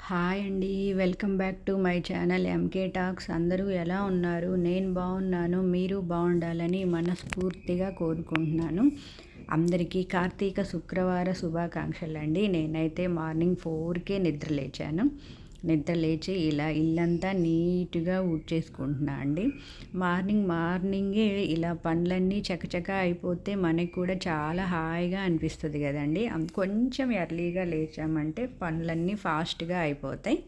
Hi అండి. Welcome back to my channel MK talks. అందరూ ఎలా ఉన్నారు? నేను బాగున్నాను. మీరు బాగుండాలని మనస్ఫూర్తిగా కోరుకుంటున్నాను. అందరికీ కార్తీక శుక్రవార శుభాకాంక్షలు అండి. నేనైతే మార్నింగ్ 4కే నిద్ర లేచాను. నిద్ర లేచి ఇలా ఇల్లంతా నీట్గా ఊడ్చేసుకుంటున్నా అండి. మార్నింగే ఇలా పనులన్నీ చకచకా అయిపోతే మనకి కూడా చాలా హాయిగా అనిపిస్తుంది కదండి. కొంచెం ఎర్లీగా లేచామంటే పనులన్నీ ఫాస్ట్గా అయిపోతాయి.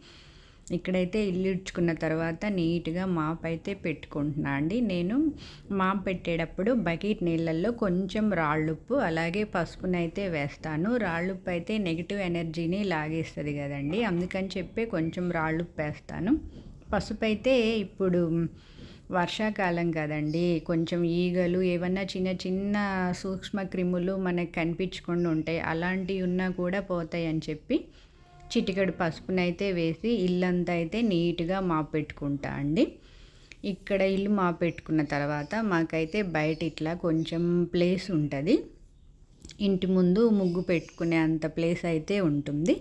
ఇక్కడైతే ఇల్లు ఇడ్చుకున్న తర్వాత నీట్గా మాప్ అయితే పెట్టుకుంటున్నా అండి. నేను మాప్ పెట్టేటప్పుడు బకెట్ నీళ్ళల్లో కొంచెం రాళ్ళుప్పు అలాగే పసుపునైతే వేస్తాను. రాళ్ళుప్పు అయితే నెగిటివ్ ఎనర్జీని లాగేస్తుంది కదండి, అందుకని చెప్పి కొంచెం రాళ్ళుప్పు వేస్తాను. పసుపు అయితే ఇప్పుడు వర్షాకాలం కదండి, కొంచెం ఈగలు ఏమన్నా చిన్న చిన్న సూక్ష్మ క్రిములు మనకు కనిపించకుండా ఉంటాయి, అలాంటివి ఉన్నా కూడా పోతాయి అని చెప్పి చిటికెడు పసుపునైతే వేసి ఇల్లంతా అయితే నీట్గా పెట్టుకుంటా అండి. ఇక్కడ ఇల్లు పెట్టుకున్న తర్వాత మాకైతే బయట ఇట్లా కొంచెం ప్లేస్ ఉంటుంది. ఇంటి ముందు ముగ్గు పెట్టుకునే అంత ప్లేస్ అయితే ఉంటుంది.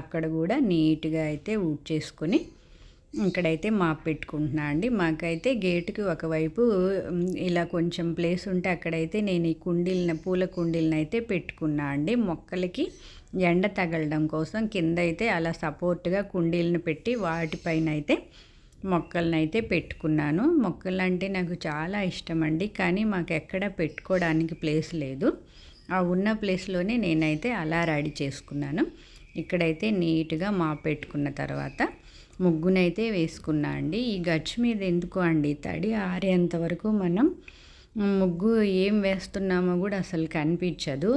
అక్కడ కూడా నీట్గా అయితే ఊడ్చేసుకొని ఇక్కడైతే పెట్టుకుంటున్నా అండి. మాకైతే గేటుకి ఒకవైపు ఇలా కొంచెం ప్లేస్ ఉంటే అక్కడైతే నేను ఈ పూల కుండీలను అయితే పెట్టుకున్నా అండి. మొక్కలకి ఎండ తగలడం కోసం కింద అయితే అలా సపోర్ట్గా కుండీలను పెట్టి వాటిపైన అయితే మొక్కలను అయితే పెట్టుకున్నాను. మొక్కలు అంటే నాకు చాలా ఇష్టం అండి, కానీ మాకు ఎక్కడ పెట్టుకోవడానికి ప్లేస్ లేదు. ఆ ఉన్న ప్లేస్లోనే నేనైతే అలా రెడీ చేసుకున్నాను. ఇక్కడైతే నీట్గా పెట్టుకున్న తర్వాత ముగ్గునైతే వేసుకున్నా అండి. ఈ గచ్చు మీద ఎందుకు అండి తడి ఆరేంత వరకు మనం ముగ్గు ఏం వేస్తున్నామో కూడా అసలు కనిపించదు.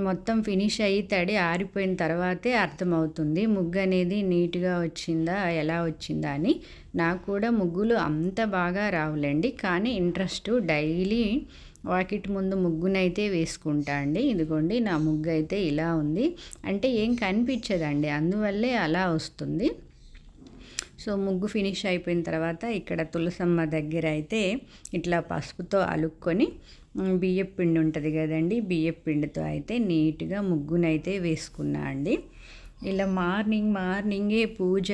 మొత్తం ఫినిష్ అయ్యి తడి ఆరిపోయిన తర్వాతే అర్థమవుతుంది ముగ్గు అనేది నీట్గా వచ్చిందా ఎలా వచ్చిందా అని. నాకు కూడా ముగ్గులు అంత బాగా రావులేండి, కానీ ఇంట్రెస్ట్ డైలీ వాకిటి ముందు ముగ్గునైతే వేసుకుంటా అండి. ఇదిగోండి నా ముగ్గు అయితే ఇలా ఉంది. అంటే ఏం కనిపించదండి, అందువల్లే అలా వస్తుంది. సో ముగ్గు ఫినిష్ అయిపోయిన తర్వాత ఇక్కడ తులసమ్మ దగ్గర అయితే ఇట్లా పసుపుతో అలుక్కొని బియ్యపు పిండి ఉంటుంది కదండి, బియ్యపు పిండితో అయితే నీట్గా ముగ్గునైతే వేసుకున్నా అండి. ఇలా మార్నింగే పూజ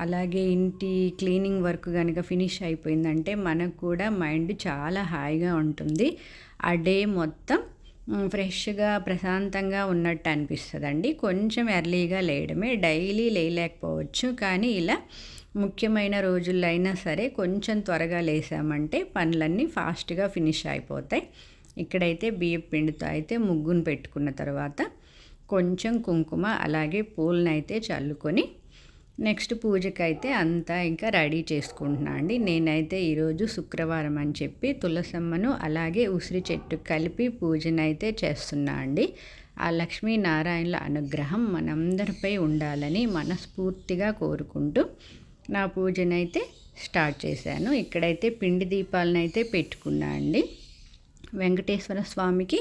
అలాగే ఇంటి క్లీనింగ్ వర్క్ కనుక ఫినిష్ అయిపోయిందంటే మనకు కూడా మైండ్ చాలా హాయిగా ఉంటుంది. ఆ డే మొత్తం ఫ్రెష్గా ప్రశాంతంగా ఉన్నట్టు అనిపిస్తుందండి. కొంచెం ఎర్లీగా లేయడమే, డైలీ లేయలేకపోవచ్చు, కానీ ఇలా ముఖ్యమైన రోజుల్లో అయినా సరే కొంచెం త్వరగా లేసామంటే పనులన్నీ ఫాస్ట్గా ఫినిష్ అయిపోతాయి. ఇక్కడైతే బియ్యపు పిండితో అయితే ముగ్గును పెట్టుకున్న తర్వాత కొంచెం కుంకుమ అలాగే పూలను అయితే చల్లుకొని నెక్స్ట్ పూజకైతే అంతా ఇంకా రెడీ చేసుకుంటున్నా అండి. నేనైతే ఈరోజు శుక్రవారం అని చెప్పి తులసమ్మను అలాగే ఉసిరి చెట్టు కలిపి పూజనైతే చేస్తున్నా అండి. ఆ లక్ష్మీనారాయణల అనుగ్రహం మనందరిపై ఉండాలని మనస్ఫూర్తిగా కోరుకుంటూ నా పూజనైతే స్టార్ట్ చేశాను. ఇక్కడైతే పిండి దీపాలను అయితే పెట్టుకున్నా అండి. వెంకటేశ్వర స్వామికి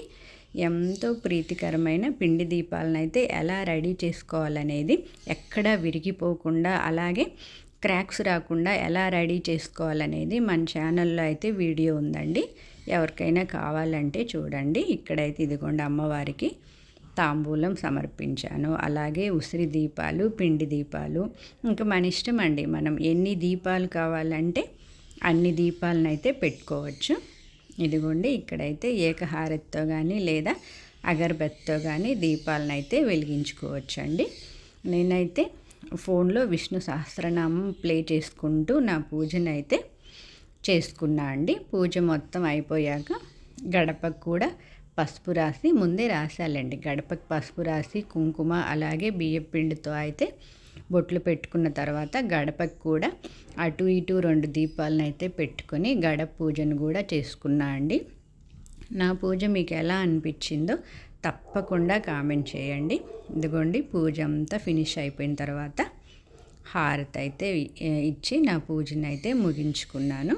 ఎంతో ప్రీతికరమైన పిండి దీపాలను అయితే ఎలా రెడీ చేసుకోవాలనేది, ఎక్కడా విరిగిపోకుండా అలాగే క్రాక్స్ రాకుండా ఎలా రెడీ చేసుకోవాలనేది మన ఛానల్లో అయితే వీడియో ఉందండి. ఎవరికైనా కావాలంటే చూడండి. ఇక్కడైతే ఇదిగోండి అమ్మవారికి తాంబూలం సమర్పించాను. అలాగే ఉసిరి దీపాలు, పిండి దీపాలు, ఇంకా మన ఇష్టం అండి, మనం ఎన్ని దీపాలు కావాలంటే అన్ని దీపాలను అయితే పెట్టుకోవచ్చు. ఇదిగోండి ఇక్కడైతే ఏకహారతితో కానీ లేదా అగరబత్తితో కానీ దీపాలను అయితే వెలిగించుకోవచ్చు అండి. నేనైతే ఫోన్లో విష్ణు సహస్రనామం ప్లే చేసుకుంటూ నా పూజను అయితే చేసుకున్నా అండి. పూజ మొత్తం అయిపోయాక గడపకు కూడా పసుపు రాసి ముందే రాశాలండి. గడపకి పసుపు రాసి కుంకుమ అలాగే బియ్యపు పిండితో అయితే బొట్లు పెట్టుకున్న తర్వాత గడపకి కూడా అటు ఇటు 2 దీపాలను అయితే పెట్టుకొని గడప పూజను కూడా చేసుకున్నా అండి. నా పూజ మీకు ఎలా అనిపించిందో తప్పకుండా కామెంట్ చేయండి. ఇదిగోండి పూజ అంతా ఫినిష్ అయిపోయిన తర్వాత హారతి అయితే ఇచ్చి నా పూజను అయితే ముగించుకున్నాను.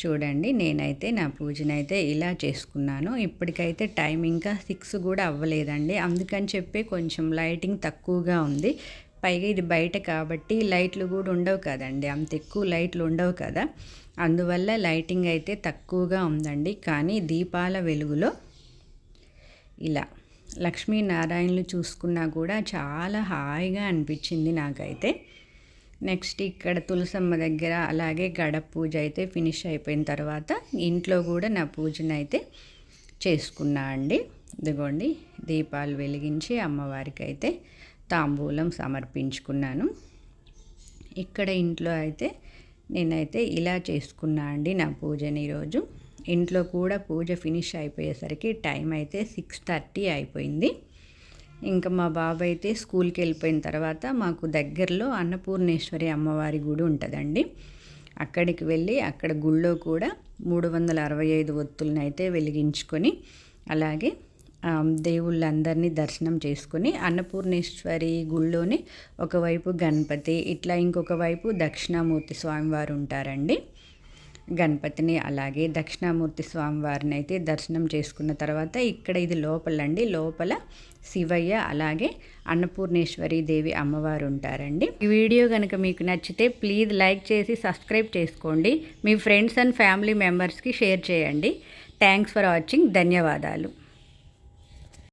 చూడండి నేనైతే నా పూజనైతే ఇలా చేసుకున్నాను. ఇప్పటికైతే టైం ఇంకా 6 కూడా అవ్వలేదండి, అందుకని చెప్పి కొంచెం లైటింగ్ తక్కువగా ఉంది. పైగా ఇది బయట కాబట్టి లైట్లు కూడా ఉండవు కదండి, అంత ఎక్కువ లైట్లు ఉండవు కదా, అందువల్ల లైటింగ్ అయితే తక్కువగా ఉందండి. కానీ దీపాల వెలుగులో ఇలా లక్ష్మీనారాయణలు చూసుకున్నా కూడా చాలా హాయిగా అనిపించింది నాకైతే. నెక్స్ట్ ఇక్కడ తులసమ్మ దగ్గర అలాగే గడప పూజ అయితే ఫినిష్ అయిపోయిన తర్వాత ఇంట్లో కూడా నా పూజను అయితే చేసుకున్నా అండి. ఇదిగోండి దీపాలు వెలిగించి అమ్మవారికి అయితే తాంబూలం సమర్పించుకున్నాను. ఇక్కడ ఇంట్లో అయితే నేనైతే ఇలా చేసుకున్నా అండి నా పూజని ఈరోజు. ఇంట్లో కూడా పూజ ఫినిష్ అయిపోయేసరికి టైం అయితే 6:30 అయిపోయింది. ఇంకా మా బాబు అయితే స్కూల్కి వెళ్ళిపోయిన తర్వాత మాకు దగ్గరలో అన్నపూర్ణేశ్వరి అమ్మవారి గుడి ఉంటుందండి. అక్కడికి వెళ్ళి అక్కడ గుళ్ళో కూడా 365 ఒత్తులను అయితే వెలిగించుకొని అలాగే దేవుళ్ళందరినీ దర్శనం చేసుకొని అన్నపూర్ణేశ్వరి గుళ్ళోనే ఒకవైపు గణపతి ఇట్లా ఇంకొక వైపు దక్షిణామూర్తి స్వామివారు ఉంటారండి. గణపతిని అలాగే దక్షిణామూర్తి స్వామివారిని అయితే దర్శనం చేసుకున్న తర్వాత ఇక్కడ ఇది లోపలండి. లోపల శివయ్య అలాగే అన్నపూర్ణేశ్వరి దేవి అమ్మవారు ఉంటారండి. ఈ వీడియో కనుక మీకు నచ్చితే ప్లీజ్ లైక్ చేసి సబ్స్క్రైబ్ చేసుకోండి. మీ ఫ్రెండ్స్ అండ్ ఫ్యామిలీ మెంబర్స్కి షేర్ చేయండి. Thanks for watching. ధన్యవాదాలు.